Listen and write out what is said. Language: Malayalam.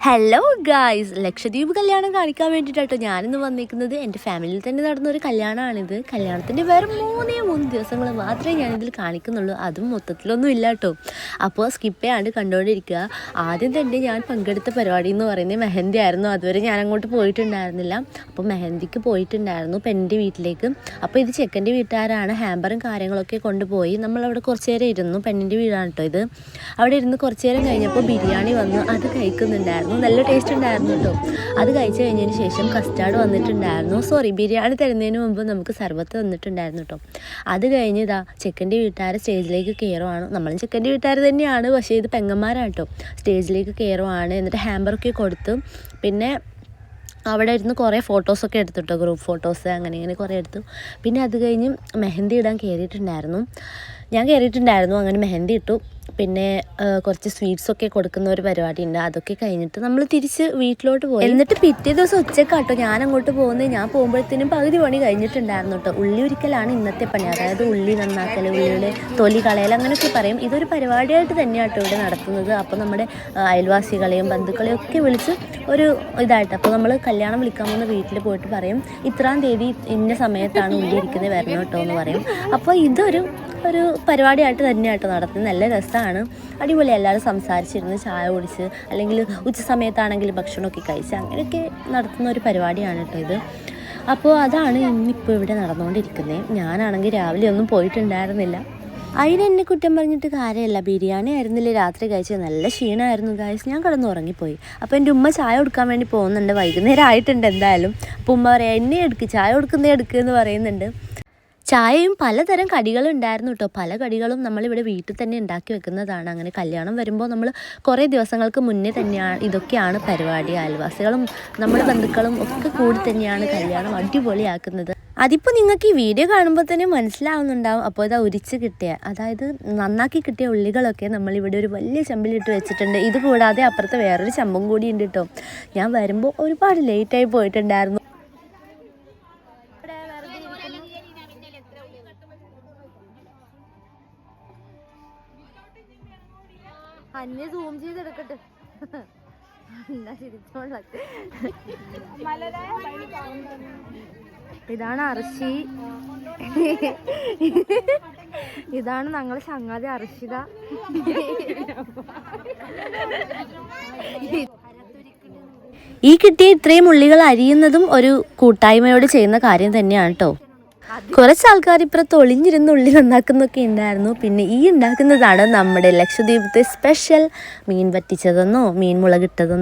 ഹലോ ഗായ്സ്, ലക്ഷദ്വീപ് കല്യാണം കാണിക്കാൻ വേണ്ടിയിട്ടോ ഞാനിന്ന് വന്നിരിക്കുന്നത്. എൻ്റെ ഫാമിലിയിൽ തന്നെ നടന്നൊരു കല്യാണമാണിത്. കല്യാണത്തിൻ്റെ വേറെ 3 ദിവസങ്ങൾ മാത്രമേ ഞാനിതിൽ കാണിക്കുന്നുള്ളൂ. അതും മൊത്തത്തിലൊന്നും ഇല്ല കേട്ടോ. അപ്പോൾ സ്കിപ്പ് ചെയ്യാണ്ട് കണ്ടുകൊണ്ടിരിക്കുക. ആദ്യം തന്നെ ഞാൻ പങ്കെടുത്ത പരിപാടി എന്ന് പറയുന്നത് മെഹന്തി ആയിരുന്നു. അതുവരെ ഞാൻ അങ്ങോട്ട് പോയിട്ടുണ്ടായിരുന്നില്ല. അപ്പോൾ മെഹന്തിക്ക് പോയിട്ടുണ്ടായിരുന്നു പെണ്ണിൻ്റെ വീട്ടിലേക്ക്. അപ്പോൾ ഇത് ചെക്കൻ്റെ വീട്ടുകാരാണ് ഹാമ്പറും കാര്യങ്ങളൊക്കെ കൊണ്ടുപോയി. നമ്മളവിടെ കുറച്ച് നേരം ഇരുന്നു. പെണ്ണിൻ്റെ വീടാണ് കേട്ടോ ഇത്. അവിടെ ഇരുന്ന് കുറച്ച് നേരം കഴിഞ്ഞപ്പോൾ ബിരിയാണി വന്നു. അത് കഴിക്കുന്നുണ്ടായിരുന്നു. നല്ല ടേസ്റ്റ് ഉണ്ടായിരുന്നു കേട്ടോ. അത് കഴിച്ച് കഴിഞ്ഞതിന് ശേഷം കസ്റ്റാർഡ് വന്നിട്ടുണ്ടായിരുന്നു. ബിരിയാണി തരുന്നതിന് മുമ്പ് നമുക്ക് സർബത്ത് വന്നിട്ടുണ്ടായിരുന്നു കേട്ടോ. അത് കഴിഞ്ഞ് ഇതാ ചെക്കൻ്റെ വീട്ടുകാർ സ്റ്റേജിലേക്ക് കയറുവാണ്. നമ്മളും ചെക്കൻ്റെ വീട്ടുകാർ തന്നെയാണ്, പക്ഷേ ഇത് പെങ്ങന്മാരാട്ടോ. സ്റ്റേജിലേക്ക് കയറുവാണ്. എന്നിട്ട് ഹാമ്പറൊക്കെ കൊടുത്തു. പിന്നെ അവിടെ ഇരുന്ന് കുറേ ഫോട്ടോസൊക്കെ എടുത്തിട്ടോ, ഗ്രൂപ്പ് ഫോട്ടോസ് അങ്ങനെ കുറേ എടുത്തു. പിന്നെ അത് കഴിഞ്ഞ് മെഹന്തി ഇടാൻ ഞാൻ കയറിയിട്ടുണ്ടായിരുന്നു. അങ്ങനെ മെഹന്തി ഇട്ടു. പിന്നെ കുറച്ച് സ്വീറ്റ്സൊക്കെ കൊടുക്കുന്ന ഒരു പരിപാടി ഉണ്ട്. അതൊക്കെ കഴിഞ്ഞിട്ട് നമ്മൾ തിരിച്ച് വീട്ടിലോട്ട് പോയി. എന്നിട്ട് പിറ്റേ ദിവസം ഉച്ചക്കാട്ടോ ഞാൻ അങ്ങോട്ട് പോകുന്നത്. ഞാൻ പോകുമ്പോഴത്തേനും പകുതി പണി കഴിഞ്ഞിട്ടുണ്ടായിരുന്നു കേട്ടോ. ഉള്ളി ഉരിക്കലാണ് ഇന്നത്തെ പണി. അതായത് ഉള്ളി നന്നാക്കൽ, ഉള്ളിയുടെ തൊലി കളയൽ അങ്ങനെയൊക്കെ പറയും. ഇതൊരു പരിപാടിയായിട്ട് തന്നെയാട്ടോ ഇവിടെ നടത്തുന്നത്. അപ്പോൾ നമ്മുടെ അയൽവാസികളെയും ബന്ധുക്കളെയും ഒക്കെ വിളിച്ച് ഒരു ഇതായിട്ട്, അപ്പോൾ നമ്മൾ കല്യാണം വിളിക്കാൻ പോകുന്ന വീട്ടിൽ പോയിട്ട് പറയും ഇത്രാം തീയതി ഇന്ന സമയത്താണ് ഉള്ളി ഇരിക്കുന്നത്, വരണം കേട്ടോ എന്ന് പറയും. അപ്പോൾ ഇതൊരു പരിപാടിയായിട്ട് തന്നെയായിട്ട് നടത്തുന്നത്. നല്ല രസമാണ്, അടിപൊളി. എല്ലാവരും സംസാരിച്ചിരുന്ന് ചായ കുടിച്ച്, അല്ലെങ്കിൽ ഉച്ച സമയത്താണെങ്കിൽ ഭക്ഷണമൊക്കെ കഴിച്ച് അങ്ങനെയൊക്കെ നടത്തുന്ന ഒരു പരിപാടിയാണ് കേട്ടോ ഇത്. അപ്പോൾ അതാണ് ഇന്നിപ്പോൾ ഇവിടെ നടന്നുകൊണ്ടിരിക്കുന്നത്. ഞാനാണെങ്കിൽ രാവിലെ ഒന്നും പോയിട്ടുണ്ടായിരുന്നില്ല. അതിനെന്നെ കുറ്റം പറഞ്ഞിട്ട് കാര്യമല്ല. ബിരിയാണി ആയിരുന്നില്ലേ രാത്രി കഴിച്ചത്, നല്ല ക്ഷീണമായിരുന്നു ഗായ്സ്. ഞാൻ കിടന്ന് ഉറങ്ങിപ്പോയി. അപ്പോൾ എൻ്റെ ഉമ്മ ചായ കൊടുക്കാൻ വേണ്ടി പോകുന്നുണ്ട്. വൈകുന്നേരം ആയിട്ടുണ്ട് എന്തായാലും. അപ്പോൾ ഉമ്മ പറയാം എന്നെ ചായ എടുക്കുമെന്ന് പറയുന്നുണ്ട്. ചായയും പലതരം കടികളും ഉണ്ടായിരുന്നു കേട്ടോ. പല കടികളും നമ്മളിവിടെ വീട്ടിൽ തന്നെ ഉണ്ടാക്കി വെക്കുന്നതാണ്. അങ്ങനെ കല്യാണം വരുമ്പോൾ നമ്മൾ കുറേ ദിവസങ്ങൾക്ക് മുന്നേ തന്നെയാണ് ഇതൊക്കെയാണ് പരിപാടി. അയൽവാസികളും നമ്മുടെ ബന്ധുക്കളും ഒക്കെ കൂടി തന്നെയാണ് കല്യാണം അടിപൊളിയാക്കുന്നത്. അതിപ്പോൾ നിങ്ങൾക്ക് ഈ വീഡിയോ കാണുമ്പോൾ തന്നെ മനസ്സിലാവുന്നുണ്ടാവും. അപ്പോൾ ഇതാ ഉരിച്ച് കിട്ടിയ, അതായത് നന്നാക്കി കിട്ടിയ ഉള്ളികളൊക്കെ നമ്മളിവിടെ ഒരു വലിയ ചെമ്പിലിട്ട് വെച്ചിട്ടുണ്ട്. ഇത് കൂടാതെ അപ്പുറത്ത് വേറൊരു ചെമ്പും കൂടി ഉണ്ട് കേട്ടോ. ഞാൻ വരുമ്പോൾ ഒരുപാട് ലേറ്റായി പോയിട്ടുണ്ടായിരുന്നു. അന്നെ സൂം ചെയ്തെടുക്കട്ടെ. ഇതാണ് അർഷി, ഇതാണ് ഞങ്ങളെ ചങ്ങാതി അർഷിത. ഈ കിട്ടിയ ഇത്രയും ഉള്ളികൾ അരിയുന്നതും ഒരു കൂട്ടായ്മയോട് ചെയ്യുന്ന കാര്യം തന്നെയാണ് കേട്ടോ. കുറച്ച് ആൾക്കാർ ഇപ്പുറത്ത് ഒളിഞ്ഞിരുന്ന് ഉള്ളി നന്നാക്കുന്നൊക്കെ ഉണ്ടായിരുന്നു. പിന്നെ ഈ ഉണ്ടാക്കുന്നതാണ് നമ്മുടെ ലക്ഷദ്വീപത്തെ സ്പെഷ്യൽ മീൻ വറ്റിച്ചതെന്നോ മീൻ മുളകിട്ടതെന്നോ